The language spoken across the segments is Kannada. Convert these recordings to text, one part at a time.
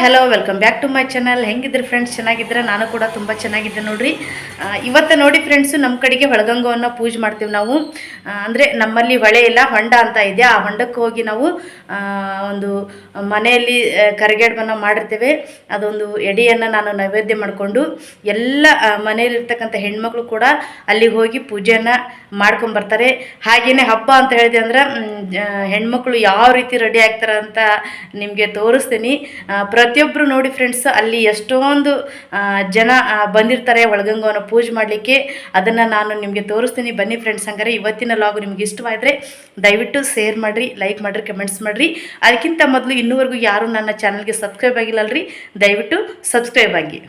Hello welcome back to my channel. ಹೆಂಗಿದ್ರಿ ಫ್ರೆಂಡ್ಸ್? ಚೆನ್ನಾಗಿದ್ರೆ ನಾನು ಕೂಡ ತುಂಬ ಚೆನ್ನಾಗಿದ್ದೆ ನೋಡ್ರಿ. ಇವತ್ತು ನೋಡಿ ಫ್ರೆಂಡ್ಸು, ನಮ್ಮ ಕಡೆಗೆ ಹೊಳಗಂಗವನ್ನು ಪೂಜೆ ಮಾಡ್ತೀವಿ ನಾವು. ಅಂದರೆ ನಮ್ಮಲ್ಲಿ ಹೊಳೆ ಇಲ್ಲ, ಹೊಂಡ ಅಂತ ಇದೆ. ಆ ಹೊಂಡಕ್ಕೆ ಹೋಗಿ ನಾವು ಒಂದು ಮನೆಯಲ್ಲಿ ಕರಿಗಡುಬನ್ನು ಮಾಡಿರ್ತೇವೆ. ಅದೊಂದು ಎಡೆಯನ್ನು ನಾನು ನೈವೇದ್ಯ ಮಾಡಿಕೊಂಡು ಎಲ್ಲ ಮನೆಯಲ್ಲಿರ್ತಕ್ಕಂಥ ಹೆಣ್ಮಕ್ಳು ಕೂಡ ಅಲ್ಲಿಗೆ ಹೋಗಿ ಪೂಜೆಯನ್ನು ಮಾಡ್ಕೊಂಬರ್ತಾರೆ. ಹಾಗೆಯೇ ಹಬ್ಬ ಅಂತ ಹೇಳಿದೆ ಅಂದ್ರೆ ಹೆಣ್ಮಕ್ಳು ಯಾವ ರೀತಿ ರೆಡಿ ಆಗ್ತಾರೆ ಅಂತ ನಿಮಗೆ ತೋರಿಸ್ತೀನಿ. ಪ್ರತಿಯೊಬ್ಬರು ನೋಡಿ ಫ್ರೆಂಡ್ಸ್, ಅಲ್ಲಿ ಎಷ್ಟೊಂದು ಜನ ಬಂದಿರ್ತಾರೆ ಒಳಗಂಗವನ್ನು ಪೂಜೆ ಮಾಡಲಿಕ್ಕೆ. ಅದನ್ನು ನಾನು ನಿಮಗೆ ತೋರಿಸ್ತೀನಿ. ಬನ್ನಿ ಫ್ರೆಂಡ್ಸ್, ಹಂಗಾರೆ ಇವತ್ತಿನ ಲಾಗು ನಿಮ್ಗೆ ಇಷ್ಟವಾದರೆ ದಯವಿಟ್ಟು ಶೇರ್ ಮಾಡಿರಿ, ಲೈಕ್ ಮಾಡಿರಿ, ಕಮೆಂಟ್ಸ್ ಮಾಡಿರಿ. ಅದಕ್ಕಿಂತ ಮೊದಲು ಇನ್ನೂವರೆಗೂ ಯಾರು ನನ್ನ ಚಾನಲ್ಗೆ ಸಬ್ಸ್ಕ್ರೈಬ್ ಆಗಿಲ್ಲಲ್ರಿ, ದಯವಿಟ್ಟು ಸಬ್ಸ್ಕ್ರೈಬ್ ಆಗಿ.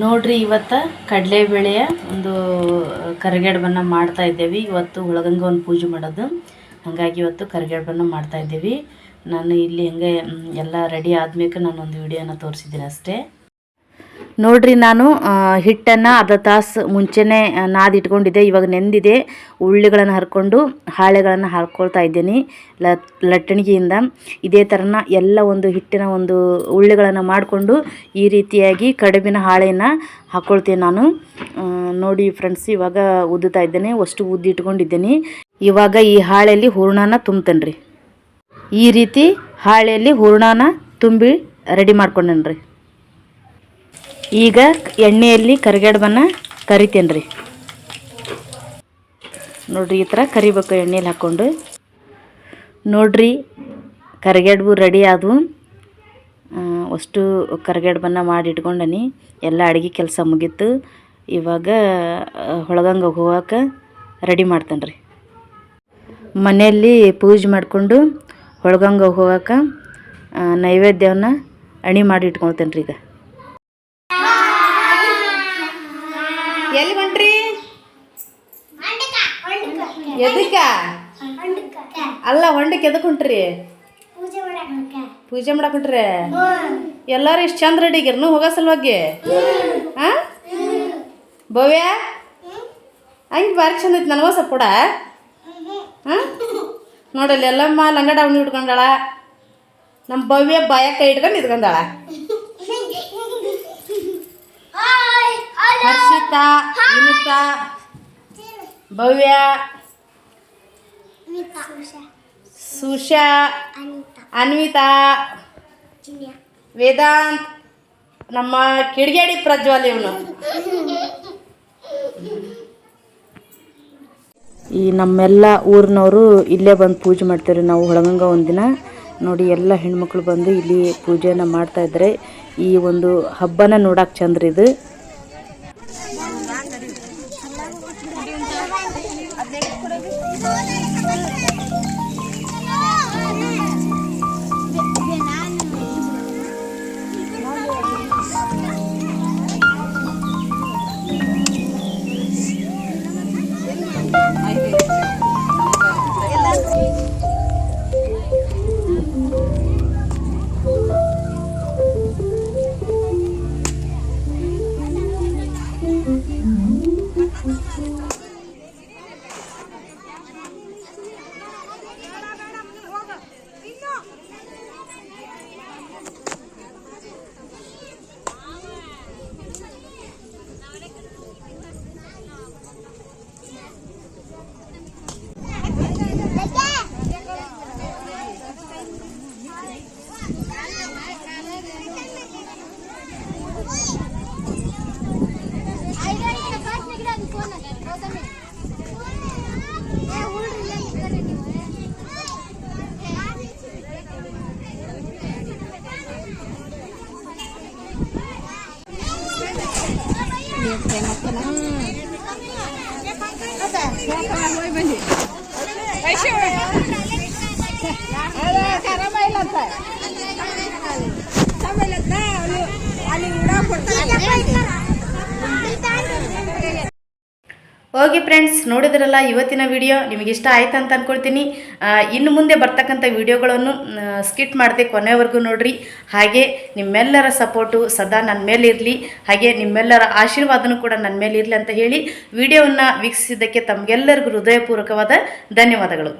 ನೋಡ್ರಿ, ಇವತ್ತು ಕಡಲೆಬೇಳೆಯ ಒಂದು ಕರಿಗಡುಬನ್ನು ಮಾಡ್ತಾ ಇದ್ದೇವೆ. ಇವತ್ತು ಒಳಗಂಗವನ್ನು ಪೂಜೆ ಮಾಡೋದು, ಹಾಗಾಗಿ ಇವತ್ತು ಕರಿಗಡುಬನ್ನು ಮಾಡ್ತಾ ಇದ್ದೇವೆ. ನಾನು ಇಲ್ಲಿ ಹಂಗೆ ಎಲ್ಲ ರೆಡಿ ಆದ್ಮೇಲೆ ನಾನು ಒಂದು ವಿಡಿಯೋನ ತೋರಿಸಿದ್ದೀನಿ ಅಷ್ಟೇ. ನೋಡ್ರಿ, ನಾನು ಹಿಟ್ಟನ್ನು ಅರ್ಧ ತಾಸು ಮುಂಚೆನೇ ನಾದಿಟ್ಕೊಂಡಿದ್ದೆ. ಇವಾಗ ನೆಂದಿದೆ. ಉಳ್ಳಿಗಳನ್ನು ಹರ್ಕೊಂಡು ಹಾಳೆಗಳನ್ನು ಹಾಕ್ಕೊಳ್ತಾ ಇದ್ದೀನಿ ಲಟ್ಟಣಿಗೆಯಿಂದ. ಇದೇ ಥರನ ಎಲ್ಲ ಒಂದು ಹಿಟ್ಟಿನ ಒಂದು ಉಳ್ಳಿಗಳನ್ನು ಮಾಡಿಕೊಂಡು ಈ ರೀತಿಯಾಗಿ ಕಡುಬಿನ ಹಾಳೆಯನ್ನು ಹಾಕ್ಕೊಳ್ತೀನಿ ನಾನು. ನೋಡಿ ಫ್ರೆಂಡ್ಸ್, ಇವಾಗ ಉದ್ದುತ್ತಾ ಇದ್ದೇನೆ. ಅಷ್ಟು ಉದ್ದು ಇಟ್ಕೊಂಡಿದ್ದೀನಿ. ಇವಾಗ ಈ ಹಾಳೆಯಲ್ಲಿ ಹೂರಣನ ತುಂಬ್ತೇನೆ ರೀ. ಈ ರೀತಿ ಹಾಳೆಯಲ್ಲಿ ಹೂರಣನ ತುಂಬಿ ರೆಡಿ ಮಾಡ್ಕೊಂಡೇನಿ ರೀ. ಈಗ ಎಣ್ಣೆಯಲ್ಲಿ ಕರಿಗಡುಬನ್ನು ಕರಿತೇನೆ ರೀ. ನೋಡಿರಿ, ಈ ಥರ ಕರಿಬೇಕು ಎಣ್ಣೆಯಲ್ಲಿ ಹಾಕ್ಕೊಂಡು. ನೋಡಿರಿ, ಕರಿಗಡುಬು ರೆಡಿ ಆದವು. ಅಷ್ಟು ಕರಿಗಡುಬನ್ನು ಮಾಡಿ ಇಟ್ಕೊಂಡನಿ. ಎಲ್ಲ ಅಡುಗೆ ಕೆಲಸ ಮುಗೀತು. ಇವಾಗ ಹೊಳಗಂಗೆ ಹೋಗೋಕೆ ರೆಡಿ ಮಾಡ್ತೇನೆ ರೀ. ಮನೆಯಲ್ಲಿ ಪೂಜೆ ಮಾಡಿಕೊಂಡು ಹೊಳಗಂಗೆ ಹೋಗೋಕೆ ನೈವೇದ್ಯವನ್ನು ಅಣಿ ಮಾಡಿ ಇಟ್ಕೊಳ್ತೇನೆ ರೀ. ಈಗ ಎಲ್ಲಿ ಹೊಂಟ್ರಿ? ಎದಕ್ಕ ಅಲ್ಲ, ಹೊಂಡಕ್ಕೆ ಎದಕ್ಕೆ ಹೊಂಟ್ರಿ? ಪೂಜೆ ಮಾಡಕ್ಕೆ ಹೊಂಟ್ರಿ. ಎಲ್ಲರೂ ಇಷ್ಟು ಚಂದ ರೆಡಿಗಿರ್ನು ಹೋಗೋ ಸಲುವಾಗಿ? ಹಾಂ ಭವ್ಯ, ಹಂಗೆ ಭಾರಿ ಚಂದ ಐತಿ. ನನಗೂ ಸ್ವಲ್ಪ ಕೂಡ. ಹಾಂ ನೋಡಲ್ಲಿ ಎಲ್ಲಮ್ಮ ಲಂಗ ಡೌನಿ ಹಿಡ್ಕೊಂಡಾಳ. ನಮ್ಮ ಭವ್ಯ ಬಾಯ ಕೈ ಹಿಡ್ಕೊಂಡು ಇಟ್ಕೊಂಡಾಳ. ಹರ್ಷಿತಾ, ವಿನಿತಾ, ಭವ್ಯ, ಸುಷಾ, ಅನ್ವಿತಾ, ವೇದಾಂತ್, ನಮ್ಮ ಕಿಡಿಗೇಡಿ ಪ್ರಜ್ವಲ್ ಇವನು. ಈ ನಮ್ಮೆಲ್ಲ ಊರಿನವರು ಇಲ್ಲೇ ಬಂದು ಪೂಜೆ ಮಾಡ್ತಾರೆ. ನಾವು ಒಳಗಂಗ ಒಂದಿನ ನೋಡಿ ಎಲ್ಲ ಹೆಣ್ಮಕ್ಳು ಬಂದು ಇಲ್ಲಿ ಪೂಜೆಯನ್ನು ಮಾಡ್ತಾಯಿದ್ದಾರೆ. ಈ ಒಂದು ಹಬ್ಬನ ನೋಡಕ್ಕೆ ಚಂದ್ರಿ ಇದು. ಓಕೆ ಫ್ರೆಂಡ್ಸ್, ನೋಡಿದ್ರಲ್ಲ ಇವತ್ತಿನ ವಿಡಿಯೋ. ನಿಮಗೆ ಇಷ್ಟ ಆಯ್ತು ಅಂತ ಅಂದ್ಕೊಳ್ತೀನಿ. ಇನ್ನು ಮುಂದೆ ಬರ್ತಕ್ಕಂಥ ವಿಡಿಯೋಗಳನ್ನು ಸ್ಕಿಪ್ ಮಾಡದೆ ಕೊನೆವರೆಗೂ ನೋಡಿರಿ. ಹಾಗೆ ನಿಮ್ಮೆಲ್ಲರ ಸಪೋರ್ಟು ಸದಾ ನನ್ನ ಮೇಲೆ ಇರಲಿ, ಹಾಗೆ ನಿಮ್ಮೆಲ್ಲರ ಆಶೀರ್ವಾದನೂ ಕೂಡ ನನ್ನ ಮೇಲೆ ಇರಲಿ ಅಂತ ಹೇಳಿ ವಿಡಿಯೋವನ್ನು ವೀಕ್ಷಿಸಿದ್ದಕ್ಕೆ ತಮಗೆಲ್ಲರಿಗೂ ಹೃದಯಪೂರ್ವಕವಾದ ಧನ್ಯವಾದಗಳು.